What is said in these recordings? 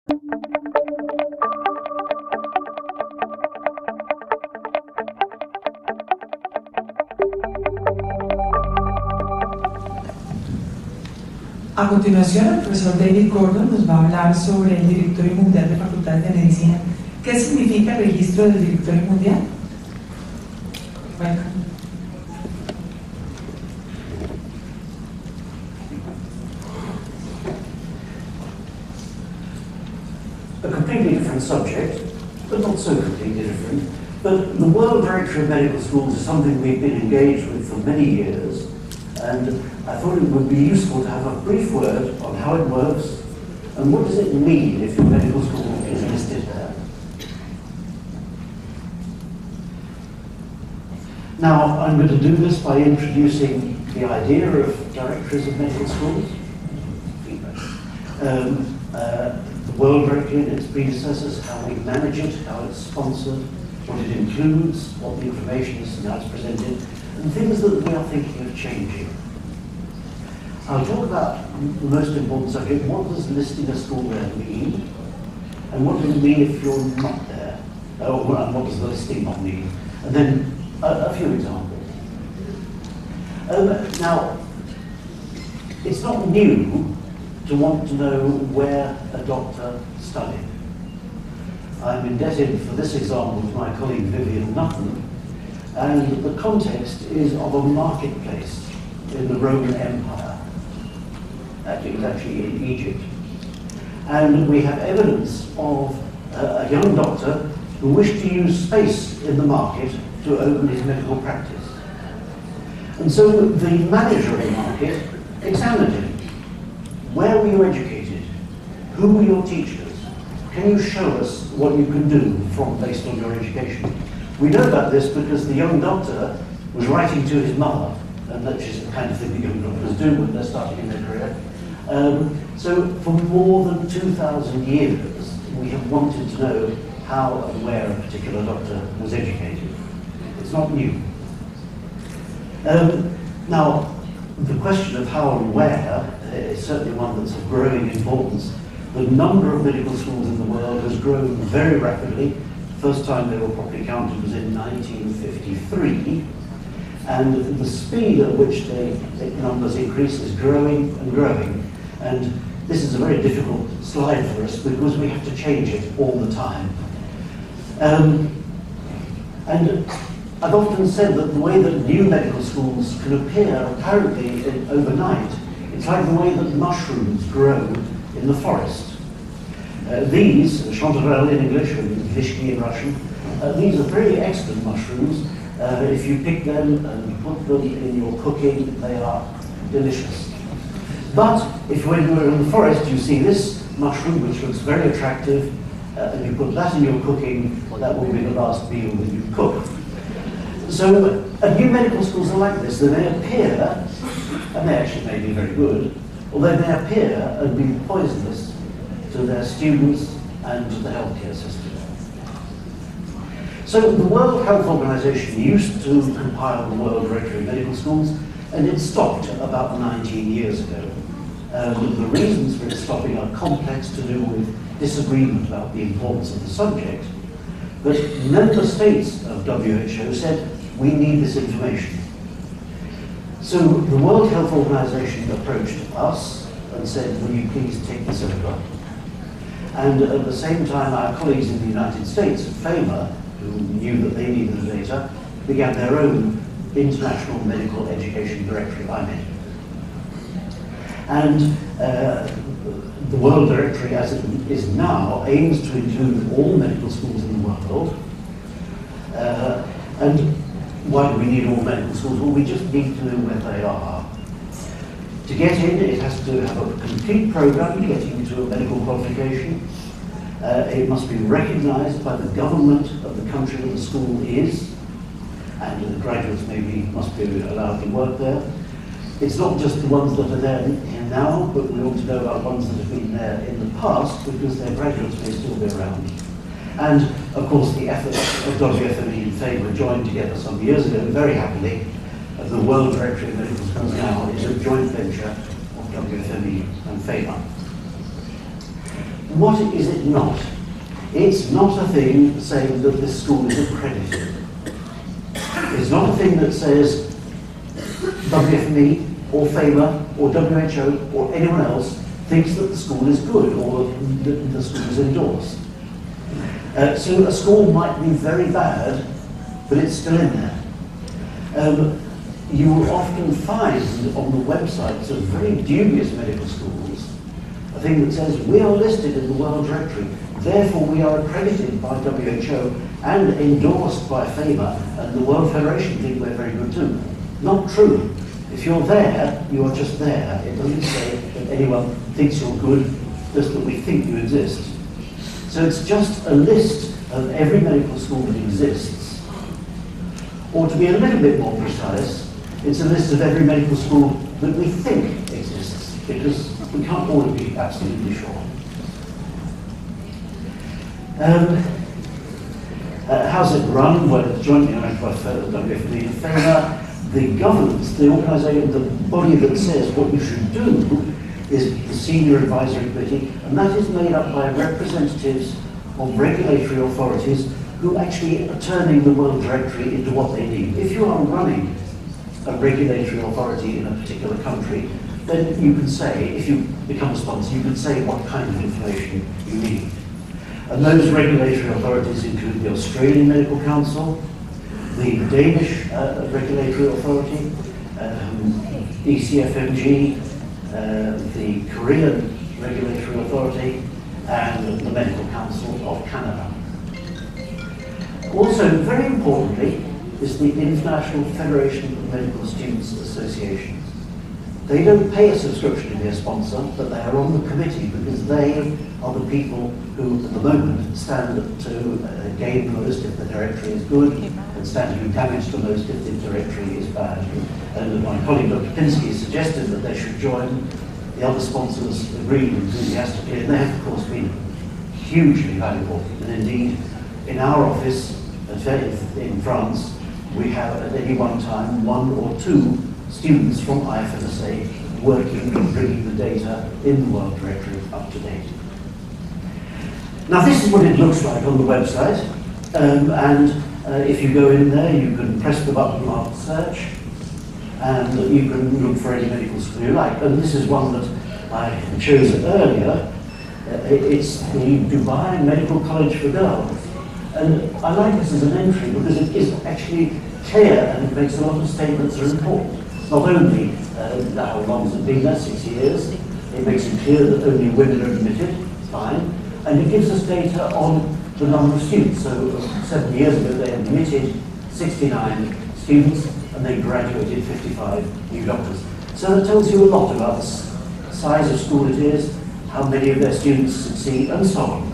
A continuación, el profesor David Gordon nos va a hablar sobre el Directorio Mundial de Facultades de Medicina. ¿Qué significa el registro del Directorio Mundial? Welcome. A completely different subject, but not so completely different. But the World Directory of Medical Schools is something we've been engaged with for many years, and I thought it would be useful to have a brief word on how it works and what does it mean if your medical school is listed there. Now, I'm going to do this by introducing the idea of directories of medical schools, the World Directory and its predecessors, how we manage it, how it's sponsored, what it includes, what the information is and how it's presented, and things that we are thinking of changing. I'll talk about the most important subject: what does listing a school there mean? And what does it mean if you're not there? Or what does the listing not mean? And then a few examples. Now, it's not new to want to know where a doctor studied. I'm indebted for this example to my colleague Vivian Nutten, and the context is of a marketplace in the Roman Empire. It was actually in Egypt. And we have evidence of a young doctor who wished to use space in the market to open his medical practice. And so the manager of the market examined him. Where were you educated? Who were your teachers? Can you show us what you can do based on your education? We know about this because the young doctor was writing to his mother, and that is the kind of thing that young doctors do when they're starting in their career. So for more than 2,000 years, we have wanted to know how and where a particular doctor was educated. It's not new. Now, the question of how and where is certainly one that's of growing importance. The number of medical schools in the world has grown very rapidly. First time they were properly counted was in 1953. And the speed at which the numbers increase is growing and growing. And this is a very difficult slide for us because we have to change it all the time. And I've often said that the way that new medical schools can appear apparently overnight, it's like the way that mushrooms grow in the forest. These, chanterelle in English and vishki in Russian, these are very excellent mushrooms. If you pick them and put them in your cooking, they are delicious. But if when you're in the forest you see this mushroom which looks very attractive, and you put that in your cooking, well, that will be the last meal that you cook. So new medical schools are like this. They may appear, and they actually may be very good, although they appear and be poisonous to their students and to the healthcare system. So the World Health Organization used to compile the World Directory of Medical Schools, and it stopped about 19 years ago. The reasons for its stopping are complex, to do with disagreement about the importance of the subject. But member states of WHO said, we need this information. So the World Health Organization approached us and said, will you please take this over? And at the same time, our colleagues in the United States at FAMA, who knew that they needed the data, began their own International Medical Education Directory, IMED. And the World Directory, as it is now, aims to include all medical schools in the world. And why do we need all medical schools? Well, we just need to know where they are. To get in, it has to have a complete program getting into a medical qualification. It must be recognized by the government of the country that the school is, and the graduates must be allowed to work there. It's not just the ones that are there now, but we ought to know about ones that have been there in the past, because their graduates may still be around. And of course the efforts of WFME and FAMA joined together some years ago, very happily. The World Directory of Medical Schools now is a joint venture of WFME and FAMA. what is it not? It's not a thing saying that this school is accredited. It's not a thing that says WFME or FAMA or WHO or anyone else thinks that the school is good or that the school is endorsed. So a school might be very bad, but it's still in there. You will often find on the websites of very dubious medical schools a thing that says, we are listed in the World Directory, therefore we are accredited by WHO and endorsed by FAMA, and the World Federation think we're very good too. Not true. If you're there, you are just there. It doesn't say that anyone thinks you're good, just that we think you exist. So it's just a list of every medical school that exists. Or to be a little bit more precise, it's a list of every medical school that we think exists, because we can't all be absolutely sure. How's it run? Well, it's jointly owned by WFME and FAMA. The governance, the organisation, the body that says what you should do is the Senior Advisory Committee, and that is made up by representatives of regulatory authorities who actually are turning the World Directory into what they need. If you are running a regulatory authority in a particular country, then you can say, if you become a sponsor, you can say what kind of information you need. And those regulatory authorities include the Australian Medical Council, the Danish Regulatory Authority, ECFMG, the Korean Regulatory Authority, and the Medical Council of Canada. Also, very importantly, is the International Federation of Medical Students Associations. They don't pay a subscription to be a sponsor, but they are on the committee because they are the people who, at the moment, stand to gain most if the directory is good, and stand to do damage to most if the directory is bad. And my colleague Dr. Pinsky suggested that they should join. The other sponsors agreed enthusiastically, and they have, of course, been hugely valuable. And indeed, in our office in France, we have at any one time 1 or 2 students from IFMSA working on bringing the data in the World Directory up to date. Now this is what it looks like on the website, if you go in there you can press the button marked search and you can look for any medical school you like. And this is one that I chose earlier. It's the Dubai Medical College for Girls. And I like this as an entry because it is actually clear and it makes a lot of statements that are important. Not only how long has it been there, 6 years, it makes it clear that only women are admitted, fine, and it gives us data on the number of students. So 7 years ago they admitted 69 students and they graduated 55 new doctors. So that tells you a lot about the size of school it is, how many of their students succeed, and so on.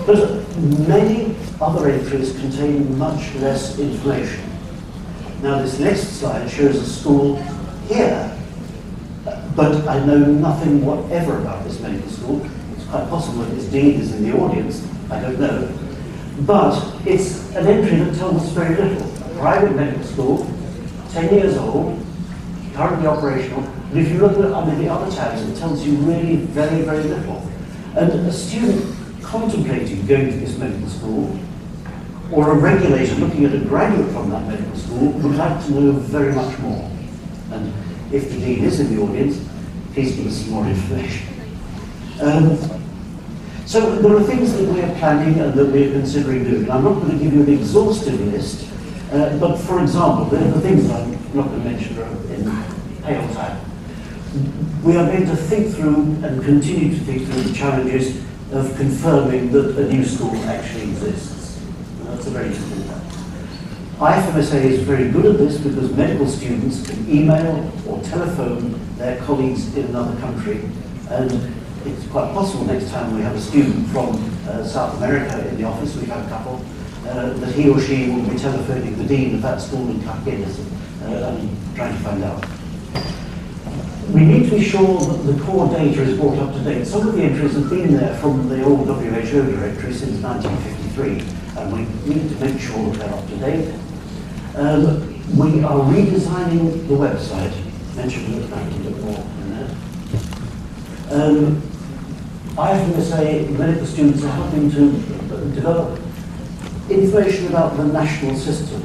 But many other entries contain much less information. Now this next slide shows a school here, but I know nothing whatever about this medical school. It's quite possible that its dean is in the audience, I don't know. But it's an entry that tells us very little. A private medical school, 10 years old, currently operational, but if you look at under the other tabs, it tells you really very, very little. And a student contemplating going to this medical school, or a regulator looking at a graduate from that medical school, would like to know very much more. And if the dean is in the audience, please give us some more information. So there are things that we are planning and that we are considering doing. I'm not going to give you an exhaustive list, but for example, the things that I'm not going to mention are in pale time. We are going to think through and continue to think through the challenges of confirming that a new school actually exists. That's a very difficult one. IFMSA is very good at this because medical students can email or telephone their colleagues in another country, and it's quite possible next time we have a student from South America in the office, we've had a couple, that he or she will be telephoning the dean of that school in Carquenes and trying to find out. We need to be sure that the core data is brought up to date. Some of the entries have been there from the old WHO directory since 1953, and we need to make sure that they're up to date. We are redesigning the website. Mentioned that a little bit more in there. I often say medical students are helping to develop information about the national system.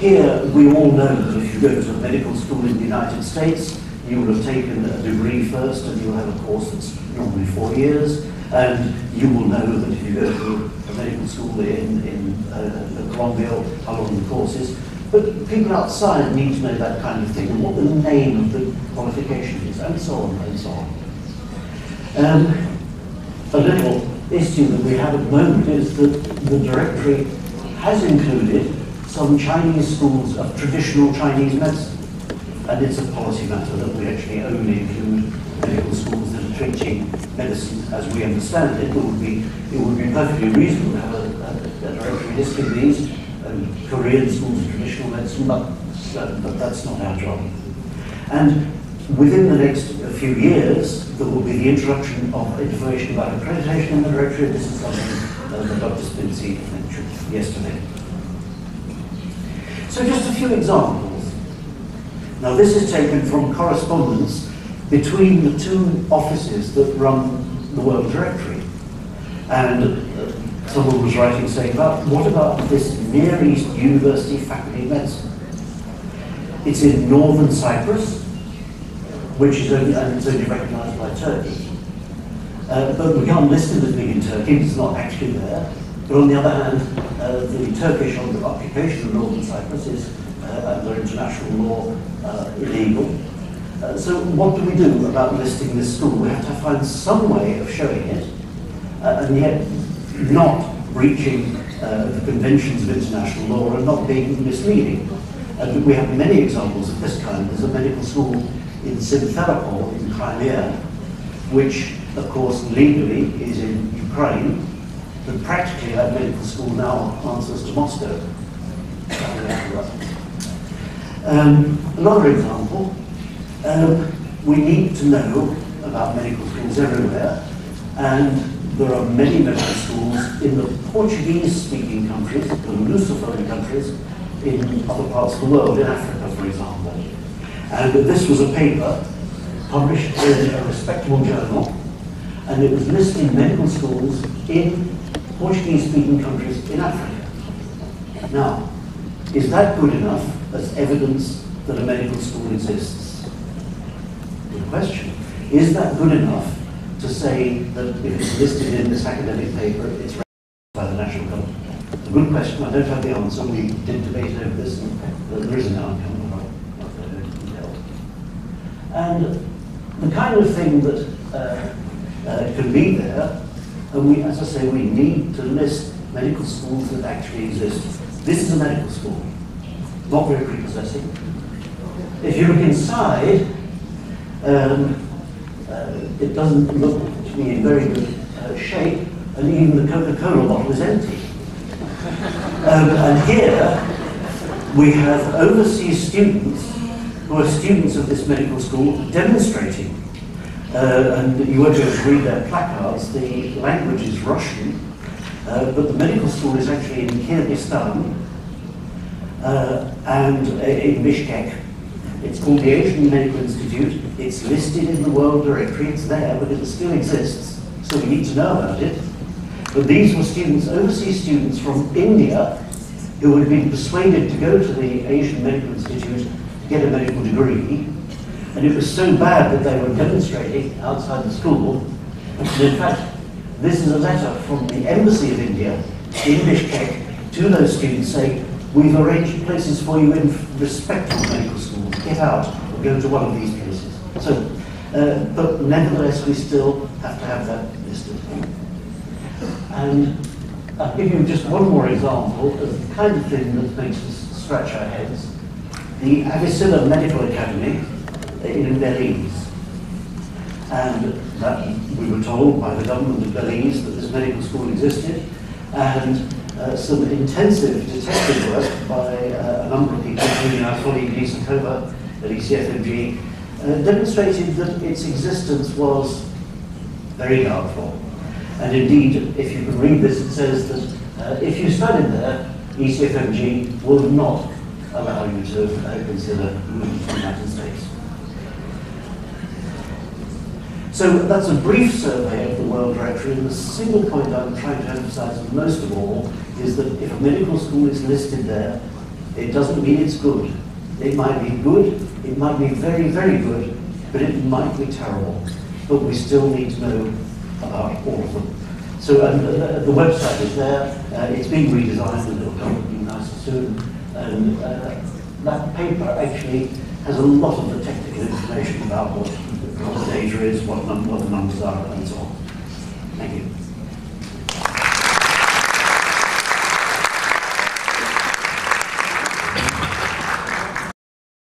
Here, we all know that if you go to a medical school in the United States, you will have taken a degree first, and you'll have a course that's normally 4 years, and you will know that if you go to a medical school in Colombia, how long the course is. But people outside need to know that kind of thing, and what the name of the qualification is, and so on and so on. A little issue that we have at the moment is that the directory has included some Chinese schools of traditional Chinese medicine. And it's a policy matter that we actually only include medical schools that are treating medicine as we understand it. It would be perfectly reasonable to have a directory listing these, and Korean schools of traditional medicine, but that's not our job. And within the next few years, there will be the introduction of information about accreditation in the directory. This is something that Dr. Spincy mentioned yesterday. So just a few examples. Now this is taken from correspondence between the two offices that run the World Directory. And someone was writing saying, what about this Near East University Faculty of Medicine? It's in northern Cyprus, which is only recognised by Turkey. But we can't list it as being in Turkey, it's not actually there. But on the other hand, the Turkish occupation of northern Cyprus is, under international law, illegal. So what do we do about listing this school? We have to find some way of showing it, and yet not breaching the conventions of international law and not being misleading. And we have many examples of this kind. There's a medical school in Simferopol in Crimea, which, of course, legally is in Ukraine, but practically that medical school now answers to Moscow. Another example, we need to know about medical schools everywhere, and there are many medical schools in the Portuguese-speaking countries, the Lusophone countries, in other parts of the world, in Africa, for example. And this was a paper published in a respectable journal, and it was listing medical schools in Portuguese-speaking countries in Africa. Now, is that good enough as evidence that a medical school exists? Good question. Is that good enough to say that if it's listed in this academic paper, it's recognized by the national government? It's a good question. I don't have the answer. We did debate over this, and there is an outcome. And the kind of thing that can be there, and we, as I say, we need to list medical schools that actually exist. This is a medical school, not very prepossessing. If you look inside, it doesn't look to be in very good shape, and even the Coca-Cola bottle is empty. And here we have overseas students who are students of this medical school demonstrating. And you won't be able to read their placards. The language is Russian, but the medical school is actually in Kyrgyzstan and in Bishkek. It's called the Asian Medical Institute. It's listed in the World Directory. It's there, but it still exists, so we need to know about it. But these were students, overseas students from India, who had been persuaded to go to the Asian Medical Institute to get a medical degree. And it was so bad that they were demonstrating outside the school. And in fact, this is a letter from the Embassy of India in Bishkek to those students saying, we've arranged places for you in respectable medical schools. Get out or go to one of these places. So, but nevertheless, we still have to have that listed. And I'll give you just one more example of the kind of thing that makes us scratch our heads. The Avicilla Medical Academy in Belize. And that we were told by the government of Belize that this medical school existed, and some intensive detective work by a number of people, including our colleague Lisa Kova at ECFMG, demonstrated that its existence was very doubtful. And indeed, if you can read this, it says that if you studied there, ECFMG will not allow you to consider moving to the United States. So that's a brief survey of the World Directory, and the single point I'm trying to emphasize most of all is that if a medical school is listed there, it doesn't mean it's good. It might be good, it might be very, very good, but it might be terrible. But we still need to know about all of them. So the website is there, it's been redesigned and it'll come nicer soon. And that paper actually has a lot of the technical information about what the data is, what the numbers are, and so on. Thank you.